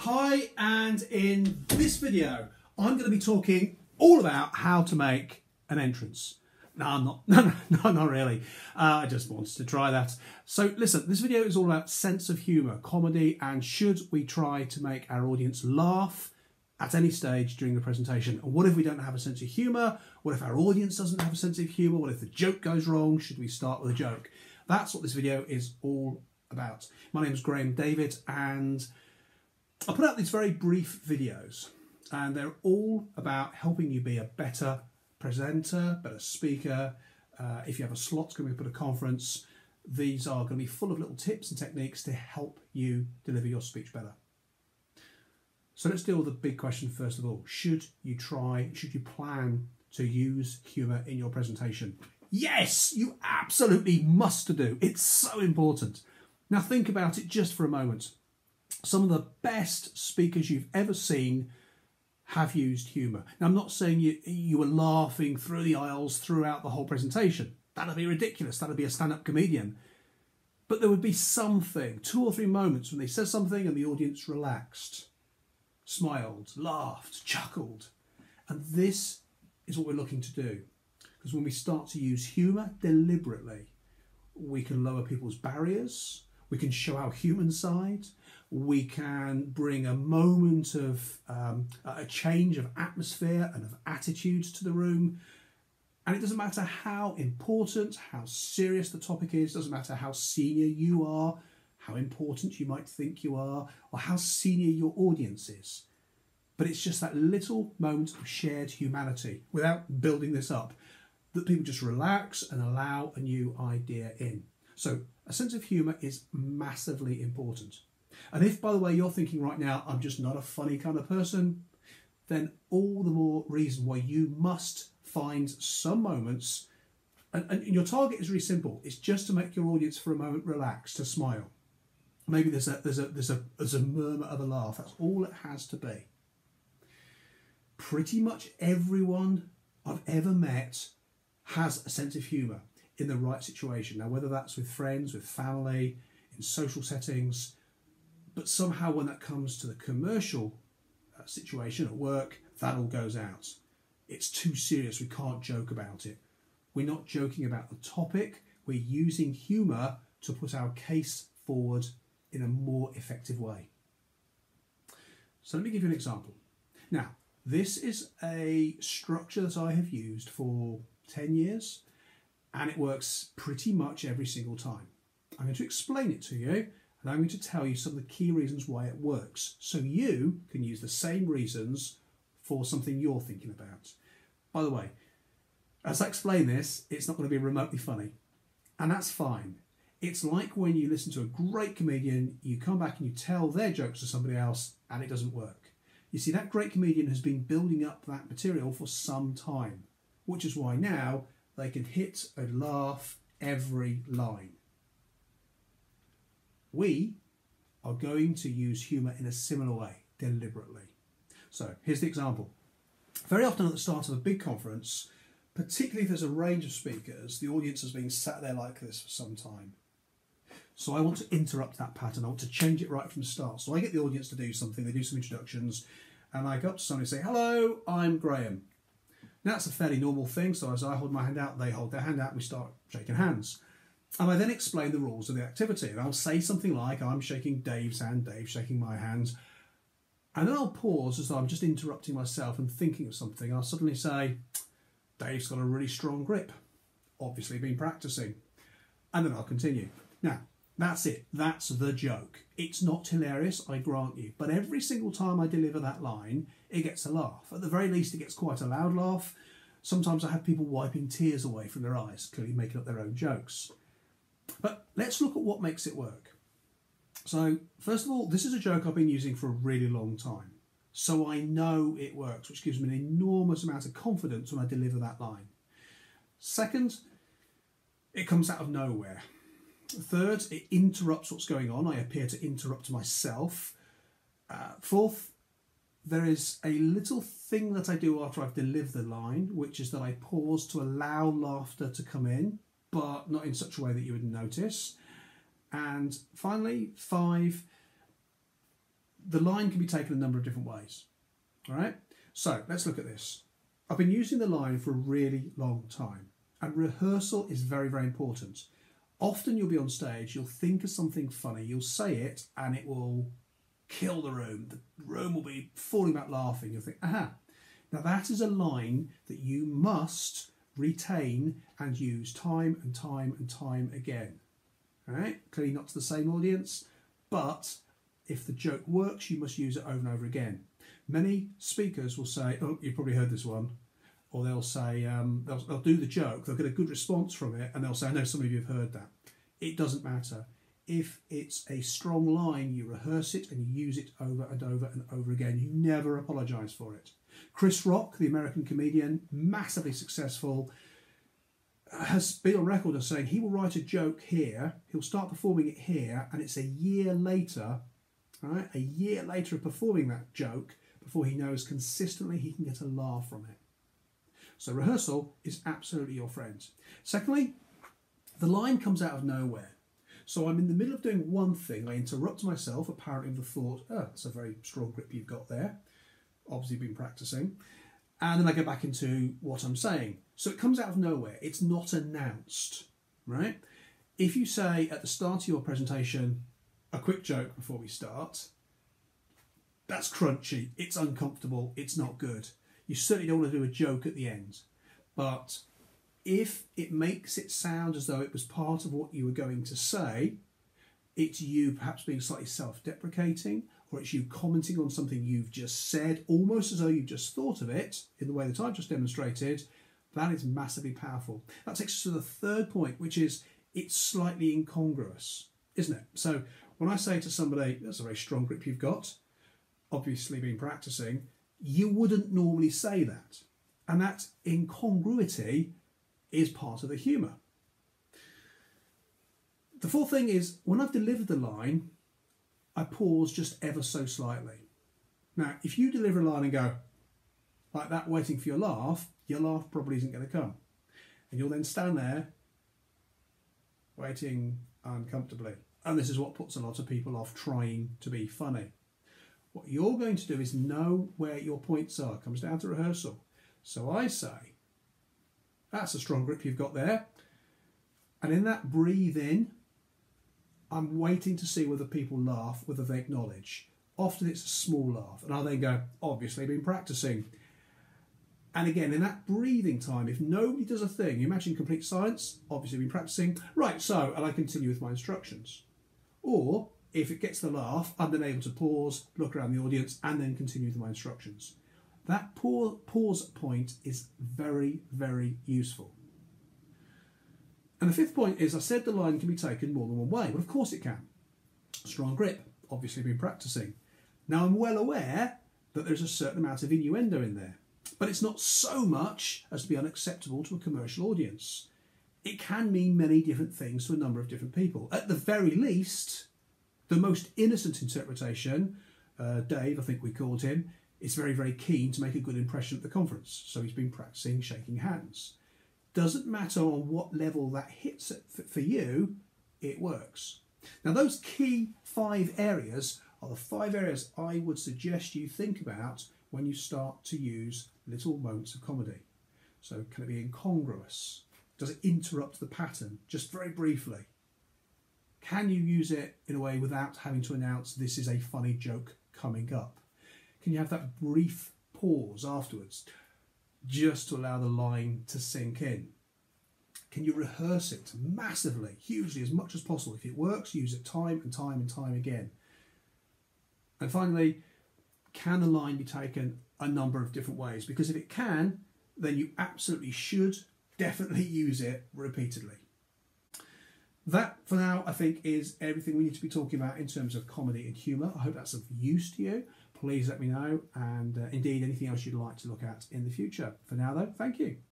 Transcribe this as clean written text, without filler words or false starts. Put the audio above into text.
Hi, and in this video I'm going to be talking all about how to make an entrance. No, I'm not. No, not really. I just wanted to try that. So listen, this video is all about sense of humour, comedy, and should we try to make our audience laugh at any stage during the presentation? And what if we don't have a sense of humour? What if our audience doesn't have a sense of humour? What if the joke goes wrong? Should we start with a joke? That's what this video is all about. My name is Graham David, and I put out these very brief videos, and they're all about helping you be a better presenter, better speaker. If you have a slot coming up at a conference, these are going to be full of little tips and techniques to help you deliver your speech better. So let's deal with the big question first of all. Should you plan to use humour in your presentation? Yes, you absolutely must do. It's so important. Now think about it just for a moment. Some of the best speakers you've ever seen have used humour. Now, I'm not saying you were laughing through the aisles throughout the whole presentation. That'd be ridiculous. That'd be a stand-up comedian. But there would be something, 2 or 3 moments when they said something and the audience relaxed, smiled, laughed, chuckled. And this is what we're looking to do. Because when we start to use humour deliberately, we can lower people's barriers, we can show our human side, we can bring a moment of a change of atmosphere and of attitude to the room. And it doesn't matter how important, how serious the topic is, doesn't matter how senior you are, how important you might think you are, or how senior your audience is. But it's just that little moment of shared humanity, without building this up, that people just relax and allow a new idea in. So a sense of humour is massively important. And if, by the way, you're thinking right now, I'm just not a funny kind of person, then all the more reason why you must find some moments, and your target is really simple. It's just to make your audience for a moment relax, to smile. Maybe there's a murmur of a laugh. That's all it has to be. Pretty much everyone I've ever met has a sense of humour in the right situation. Now, whether that's with friends, with family, in social settings, but somehow when that comes to the commercial situation at work, that all goes out. It's too serious, we can't joke about it. We're not joking about the topic, we're using humour to put our case forward in a more effective way. So let me give you an example. Now, this is a structure that I have used for 10 years, and it works pretty much every single time. I'm going to explain it to you, and I'm going to tell you some of the key reasons why it works, so you can use the same reasons for something you're thinking about. By the way, as I explain this, it's not going to be remotely funny, and that's fine. It's like when you listen to a great comedian, you come back and you tell their jokes to somebody else, and it doesn't work. You see, that great comedian has been building up that material for some time, which is why now they can hit a laugh every line. We are going to use humour in a similar way, deliberately. So here's the example. Very often at the start of a big conference, particularly if there's a range of speakers, the audience has been sat there like this for some time. So I want to interrupt that pattern. I want to change it right from the start. So I get the audience to do something, they do some introductions, and I go up to somebody and say, "Hello, I'm Graham." Now that's a fairly normal thing, so as I hold my hand out, they hold their hand out, and we start shaking hands. And I then explain the rules of the activity, and I'll say something like, I'm shaking Dave's hand, Dave's shaking my hand, and then I'll pause as though I'm just interrupting myself and thinking of something. I'll suddenly say, Dave's got a really strong grip, obviously been practicing, and then I'll continue. Now, that's it, that's the joke. It's not hilarious, I grant you, but every single time I deliver that line, it gets a laugh. At the very least, it gets quite a loud laugh. Sometimes I have people wiping tears away from their eyes, clearly making up their own jokes. But let's look at what makes it work. So, first of all, this is a joke I've been using for a really long time. So I know it works, which gives me an enormous amount of confidence when I deliver that line. Second, it comes out of nowhere. Third, it interrupts what's going on. I appear to interrupt myself. Fourth, there is a little thing that I do after I've delivered the line, which is that I pause to allow laughter to come in, but not in such a way that you would notice. And finally, 5, the line can be taken a number of different ways. All right, so let's look at this. I've been using the line for a really long time, and rehearsal is very, very important. Often you'll be on stage, you'll think of something funny, you'll say it, and it will kill the room. The room will be falling back laughing. You'll think, aha. Now that is a line that you must retain and use time and time and time again. All right, clearly not to the same audience, but if the joke works, you must use it over and over again. Many speakers will say, oh, you've probably heard this one, or they'll say, they'll do the joke, they'll get a good response from it, and they'll say, I know some of you have heard that. It doesn't matter. If it's a strong line, you rehearse it and you use it over and over and over again. You never apologise for it. Chris Rock, the American comedian, massively successful, has been on record as saying he will write a joke here, he'll start performing it here, and it's a year later, right, a year later of performing that joke before he knows consistently he can get a laugh from it. So rehearsal is absolutely your friend. Secondly, the line comes out of nowhere. So I'm in the middle of doing one thing, I interrupt myself, apparently with the thought, oh, that's a very strong grip you've got there. Obviously been practicing. And then I go back into what I'm saying. So it comes out of nowhere. It's not announced, right? If you say at the start of your presentation, a quick joke before we start, that's crunchy, it's uncomfortable, it's not good. You certainly don't want to do a joke at the end. But if it makes it sound as though it was part of what you were going to say, it's you perhaps being slightly self-deprecating, or it's you commenting on something you've just said, almost as though you've just thought of it, in the way that I've just demonstrated, that is massively powerful. That takes us to the third point, which is it's slightly incongruous, isn't it? So when I say to somebody, that's a very strong grip you've got, obviously been practicing, you wouldn't normally say that. And that incongruity is part of the humour. The fourth thing is, when I've delivered the line, I pause just ever so slightly. Now, if you deliver a line and go like that, waiting for your laugh probably isn't going to come. And you'll then stand there, waiting uncomfortably. And this is what puts a lot of people off trying to be funny. What you're going to do is know where your points are. It comes down to rehearsal. So I say, that's a strong grip you've got there. And in that breathe in, I'm waiting to see whether people laugh, whether they acknowledge. Often it's a small laugh. And I'll then go, obviously been practicing. And again, in that breathing time, if nobody does a thing, you imagine complete silence, obviously been practicing. Right, so, and I continue with my instructions. Or, if it gets the laugh, I'm then able to pause, look around the audience, and then continue with my instructions. That pause point is very, very useful. And the fifth point is, I said the line can be taken more than one way. Well, of course it can. Strong grip, obviously been practicing. Now, I'm well aware that there's a certain amount of innuendo in there, but it's not so much as to be unacceptable to a commercial audience. It can mean many different things to a number of different people. At the very least, the most innocent interpretation, Dave, I think we called him, is very, very keen to make a good impression at the conference. So he's been practicing shaking hands. Doesn't matter on what level that hits for you, it works. Now those key 5 areas are the 5 areas I would suggest you think about when you start to use little moments of comedy. So can it be incongruous? Does it interrupt the pattern? Just very briefly. Can you use it in a way without having to announce this is a funny joke coming up? Can you have that brief pause afterwards just to allow the line to sink in? Can you rehearse it massively, hugely, as much as possible? If it works, use it time and time and time again. And finally, can the line be taken a number of different ways? Because if it can, then you absolutely should definitely use it repeatedly. That, for now, I think is everything we need to be talking about in terms of comedy and humour. I hope that's of use to you. Please let me know, and indeed anything else you'd like to look at in the future. For now, though, thank you.